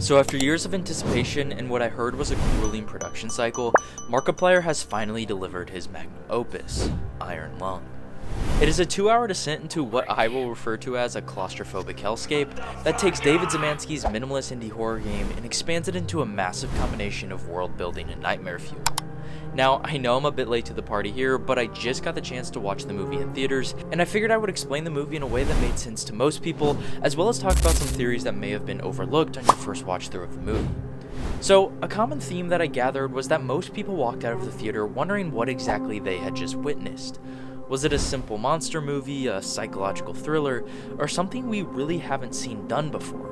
So after years of anticipation and what I heard was a grueling production cycle, Markiplier has finally delivered his magnum opus, Iron Lung. It is a 2-hour descent into what I will refer to as a claustrophobic hellscape that takes David Zemansky's minimalist indie horror game and expands it into a massive combination of world building and nightmare fuel. Now, I know I'm a bit late to the party here, but I just got the chance to watch the movie in theaters, and I figured I would explain the movie in a way that made sense to most people, as well as talk about some theories that may have been overlooked on your first watch through of the movie. So, a common theme that I gathered was that most people walked out of the theater wondering what exactly they had just witnessed. Was it a simple monster movie, a psychological thriller, or something we really haven't seen done before?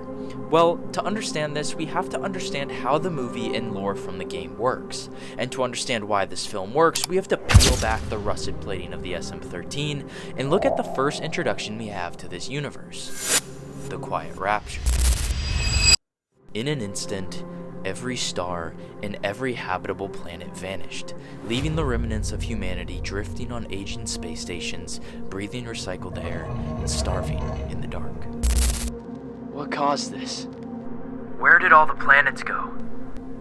Well, to understand this, we have to understand how the movie and lore from the game works. And to understand why this film works, we have to peel back the rusted plating of the SM-13 and look at the first introduction we have to this universe, the Quiet Rapture. In an instant, every star and every habitable planet vanished, leaving the remnants of humanity drifting on aging space stations, breathing recycled air, and starving in the dark. What caused this? Where did all the planets go?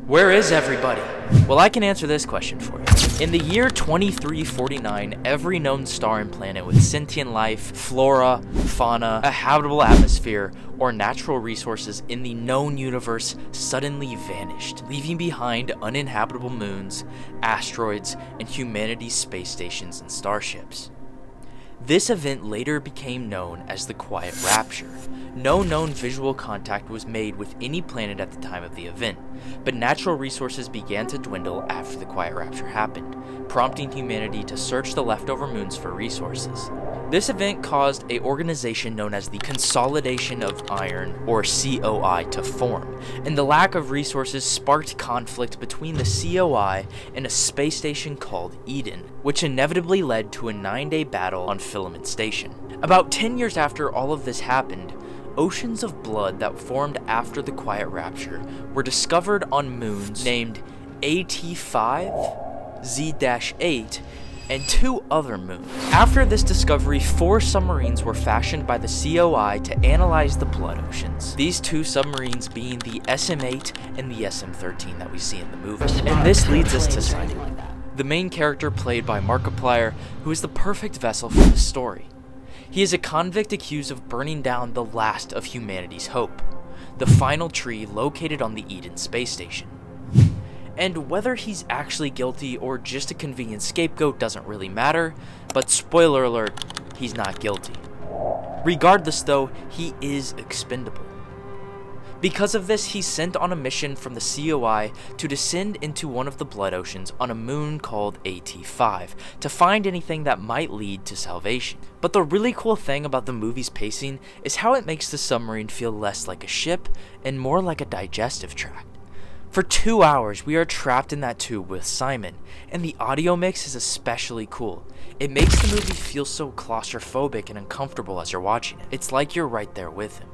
Where is everybody? Well, I can answer this question for you. In the year 2349, every known star and planet with sentient life, flora, fauna, a habitable atmosphere, or natural resources in the known universe suddenly vanished, leaving behind uninhabitable moons, asteroids, and humanity's space stations and starships. This event later became known as the Quiet Rapture. No known visual contact was made with any planet at the time of the event, but natural resources began to dwindle after the Quiet Rapture happened, prompting humanity to search the leftover moons for resources. This event caused an organization known as the Consolidation of Iron, or COI, to form, and the lack of resources sparked conflict between the COI and a space station called Eden, which inevitably led to a 9-day battle on Filament Station. About 10 years after all of this happened, oceans of blood that formed after the Quiet Rapture were discovered on moons named AT5, Z-8, and 2 other moons. After this discovery, 4 submarines were fashioned by the COI to analyze the blood oceans. These 2 submarines being the SM-8 and the SM-13 that we see in the movie. And this leads us to Simon, the main character played by Markiplier, who is the perfect vessel for the story. He is a convict accused of burning down the last of humanity's hope, the final tree located on the Eden space station. And whether he's actually guilty or just a convenient scapegoat doesn't really matter, but spoiler alert, he's not guilty. Regardless though, he is expendable. Because of this, he's sent on a mission from the COI to descend into one of the blood oceans on a moon called AT5 to find anything that might lead to salvation. But the really cool thing about the movie's pacing is how it makes the submarine feel less like a ship and more like a digestive tract. For 2 hours, we are trapped in that tube with Simon, and the audio mix is especially cool. It makes the movie feel so claustrophobic and uncomfortable as you're watching it. It's like you're right there with him.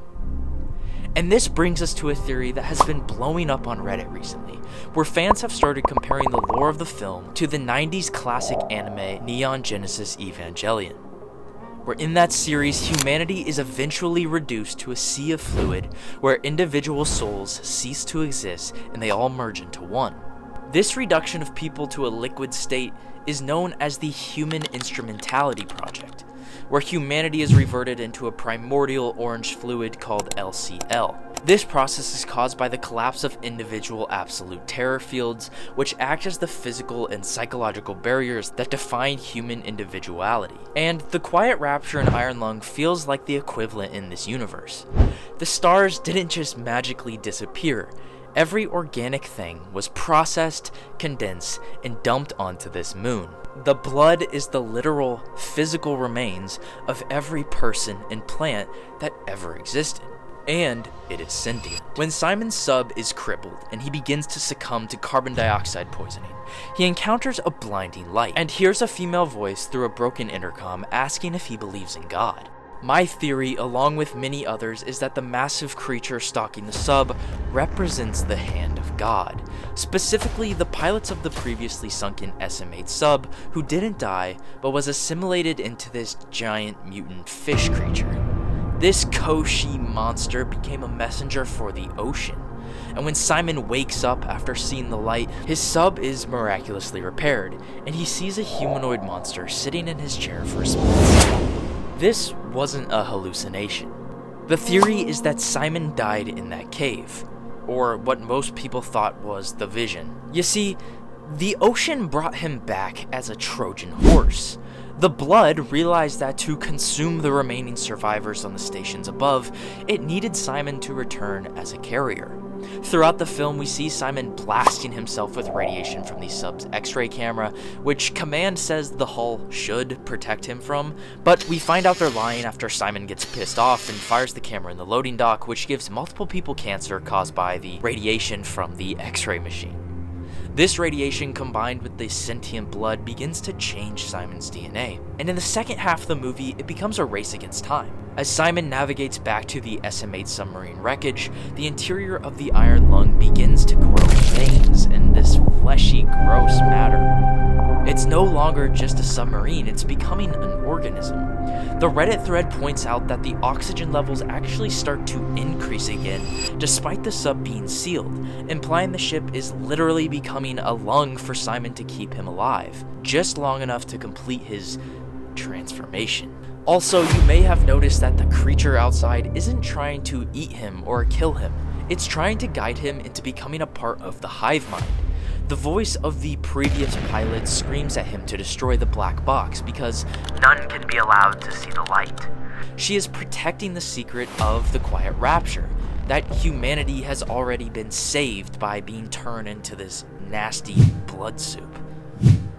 And this brings us to a theory that has been blowing up on Reddit recently, where fans have started comparing the lore of the film to the 90s classic anime Neon Genesis Evangelion, where in that series, humanity is eventually reduced to a sea of fluid where individual souls cease to exist and they all merge into one. This reduction of people to a liquid state is known as the Human Instrumentality Project, where humanity is reverted into a primordial orange fluid called LCL. This process is caused by the collapse of individual absolute terror fields, which act as the physical and psychological barriers that define human individuality. And the Quiet Rapture in Iron Lung feels like the equivalent in this universe. The stars didn't just magically disappear. Every organic thing was processed, condensed, and dumped onto this moon. The blood is the literal, physical remains of every person and plant that ever existed. And it is sentient. When Simon's sub is crippled and he begins to succumb to carbon dioxide poisoning, he encounters a blinding light and hears a female voice through a broken intercom asking if he believes in God. My theory, along with many others, is that the massive creature stalking the sub represents the hand of God, specifically the pilots of the previously sunken SM-8 sub who didn't die but was assimilated into this giant mutant fish creature. This Koshi monster became a messenger for the ocean, And when Simon wakes up after seeing the light, his sub is miraculously repaired, and he sees a humanoid monster sitting in his chair for a split second. This wasn't a hallucination. The theory is that Simon died in that cave, or what most people thought was the vision. You see, the ocean brought him back as a Trojan horse. The blood realized that to consume the remaining survivors on the stations above, it needed Simon to return as a carrier. Throughout the film, we see Simon blasting himself with radiation from the sub's X-ray camera, which Command says the hull should protect him from, but we find out they're lying after Simon gets pissed off and fires the camera in the loading dock, which gives multiple people cancer caused by the radiation from the X-ray machine. This radiation combined with the sentient blood begins to change Simon's DNA, and in the second half of the movie, it becomes a race against time. As Simon navigates back to the SM-8 submarine wreckage, the interior of the iron lung begins to grow veins in this fleshy, gross matter. It's no longer just a submarine, it's becoming an organism. The Reddit thread points out that the oxygen levels actually start to increase again, despite the sub being sealed, implying the ship is literally becoming a lung for Simon to keep him alive, just long enough to complete his transformation. Also, you may have noticed that the creature outside isn't trying to eat him or kill him, it's trying to guide him into becoming a part of the hive mind. The voice of the previous pilot screams at him to destroy the black box because none can be allowed to see the light. She is protecting the secret of the Quiet Rapture, that humanity has already been saved by being turned into this nasty blood soup.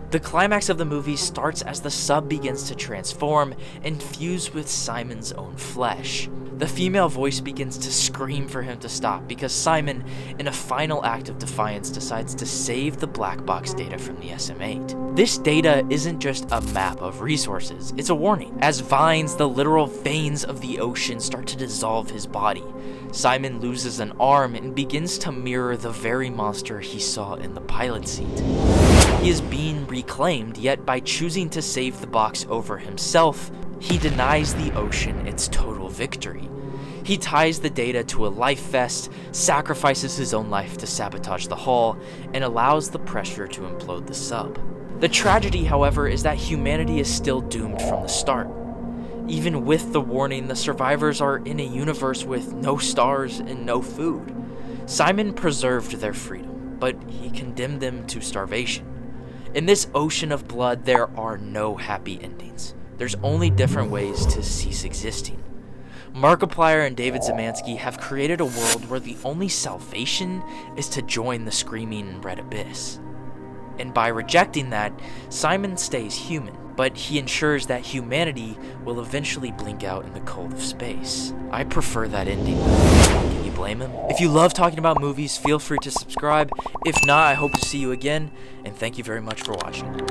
The climax of the movie starts as the sub begins to transform and fuse with Simon's own flesh. The female voice begins to scream for him to stop because Simon, in a final act of defiance, decides to save the black box data from the SM-8. This data isn't just a map of resources, it's a warning. As vines, the literal veins of the ocean, start to dissolve his body, Simon loses an arm and begins to mirror the very monster he saw in the pilot seat. He is being reclaimed, yet by choosing to save the box over himself, he denies the ocean its total victory. He ties the data to a life vest, sacrifices his own life to sabotage the hull, and allows the pressure to implode the sub. The tragedy, however, is that humanity is still doomed from the start. Even with the warning, the survivors are in a universe with no stars and no food. Simon preserved their freedom, but he condemned them to starvation. In this ocean of blood, there are no happy endings. There's only different ways to cease existing. Markiplier and David Zemansky have created a world where the only salvation is to join the screaming red abyss. And by rejecting that, Simon stays human, but he ensures that humanity will eventually blink out in the cold of space. I prefer that ending. Can you blame him? If you love talking about movies, feel free to subscribe. If not, I hope to see you again, and thank you very much for watching.